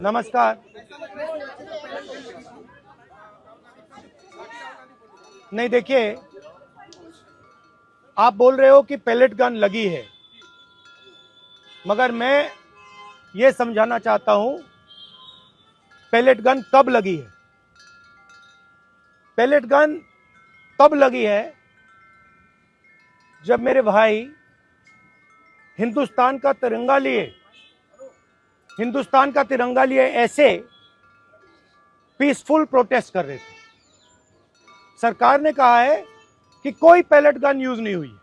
नमस्कार। नहीं, देखिए, आप बोल रहे हो कि पैलेट गन लगी है, मगर मैं ये समझाना चाहता हूं पैलेट गन कब लगी है। पैलेट गन तब लगी है जब मेरे भाई हिंदुस्तान का तिरंगा लिए ऐसे पीसफुल प्रोटेस्ट कर रहे थे। सरकार ने कहा है कि कोई पैलेट गन यूज नहीं हुई है,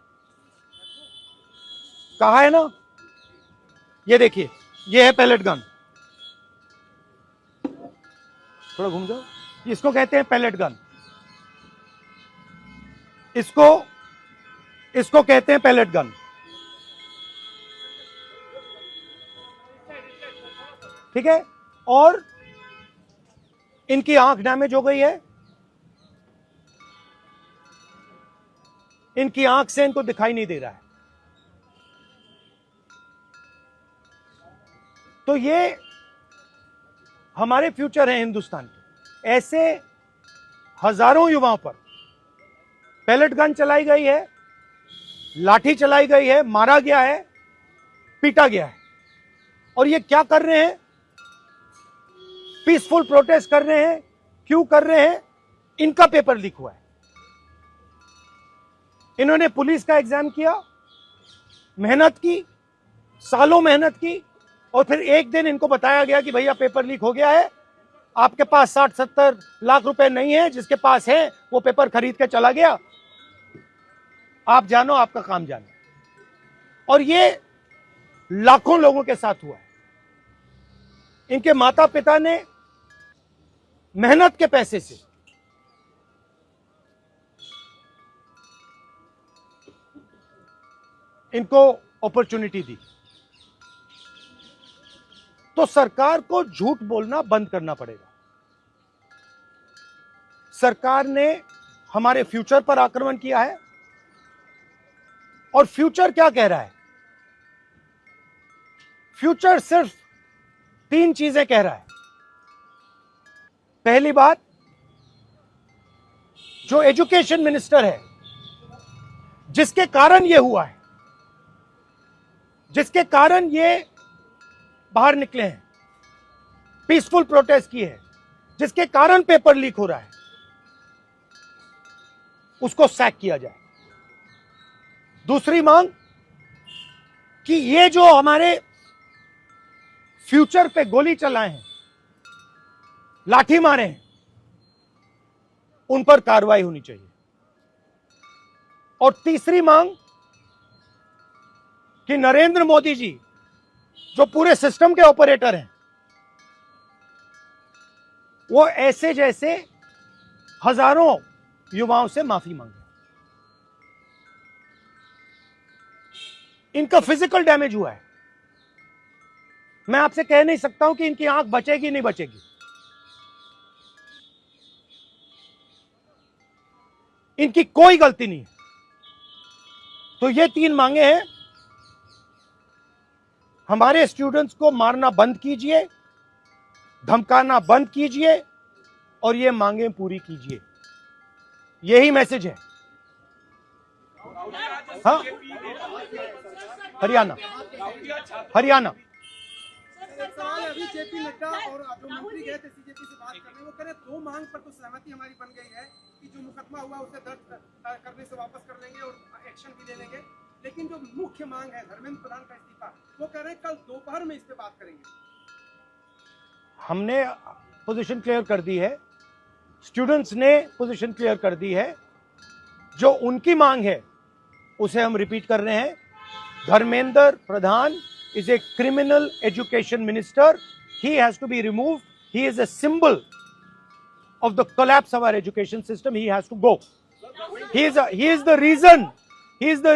कहा है ना। ये देखिए, ये है पैलेट गन, थोड़ा घूम जाओ। इसको कहते हैं पैलेट गन, इसको कहते हैं पैलेट गन। ठीक है, और इनकी आंख डैमेज हो गई है, इनकी आंख से इनको दिखाई नहीं दे रहा है। तो ये हमारे फ्यूचर है हिंदुस्तान के। ऐसे हजारों युवाओं पर पैलेट गन चलाई गई है, लाठी चलाई गई है, मारा गया है, पीटा गया है। और ये क्या कर रहे हैं? पीसफुल प्रोटेस्ट कर रहे हैं। क्यों कर रहे हैं? इनका पेपर लीक हुआ है। इन्होंने पुलिस का एग्जाम किया, मेहनत की, सालों मेहनत की, और फिर एक दिन इनको बताया गया कि भैया पेपर लीक हो गया है, आपके पास 60-70 लाख रुपए नहीं है, जिसके पास है वो पेपर खरीद के चला गया, आप जानो, आपका काम जानो। और ये लाखों लोगों के साथ हुआ है। इनके माता पिता ने मेहनत के पैसे से इनको अपॉर्चुनिटी दी। तो सरकार को झूठ बोलना बंद करना पड़ेगा। सरकार ने हमारे फ्यूचर पर आक्रमण किया है, और फ्यूचर क्या कह रहा है? फ्यूचर सिर्फ 3 चीजें कह रहा है। पहली बात, जो एजुकेशन मिनिस्टर है, जिसके कारण यह हुआ है, जिसके कारण ये बाहर निकले हैं, पीसफुल प्रोटेस्ट किए हैं, जिसके कारण पेपर लीक हो रहा है, उसको सैक किया जाए। दूसरी मांग कि ये जो हमारे फ्यूचर पे गोली चलाए हैं, लाठी मारे हैं, उन पर कार्रवाई होनी चाहिए। और तीसरी मांग कि नरेंद्र मोदी जी, जो पूरे सिस्टम के ऑपरेटर हैं, वो ऐसे जैसे हजारों युवाओं से माफी मांगे। इनका फिजिकल डैमेज हुआ है। मैं आपसे कह नहीं सकता हूं कि इनकी आंख बचेगी नहीं बचेगी। इनकी कोई गलती नहीं है। तो ये 3 मांगे हैं। हमारे स्टूडेंट्स को मारना बंद कीजिए, धमकाना बंद कीजिए, और ये मांगे पूरी कीजिए। यही मैसेज है। हाँ, हरियाणा सवाल अभी जेपी नड्डा और जो मंत्री गए थे सीजेपी से बात करने, वो कह रहे 2 मांग पर तो सहमति हमारी बन गई है कि जो मुकदमा हुआ उसे दर्ज करने से वापस कर लेंगे और एक्शन भी ले लेंगे, लेकिन जो मुख्य मांग है धर्मेंद्र प्रधान का इस्तीफा, वो कह रहे हैं कल दोपहर में इस पे बात करेंगे। हमने पोजीशन क्लियर कर दी है, स्टूडेंट्स ने पोजीशन क्लियर कर दी है। जो उनकी मांग है उसे हम रिपीट कर रहे हैं। Dharmendra Pradhan is a criminal education minister. He has to be removed. He is a symbol of the collapse of our education system. He has to go. He is the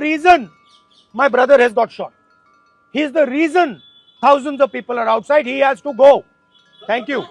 reason my brother has got shot. He is the reason thousands of people are outside. He has to go. Thank you.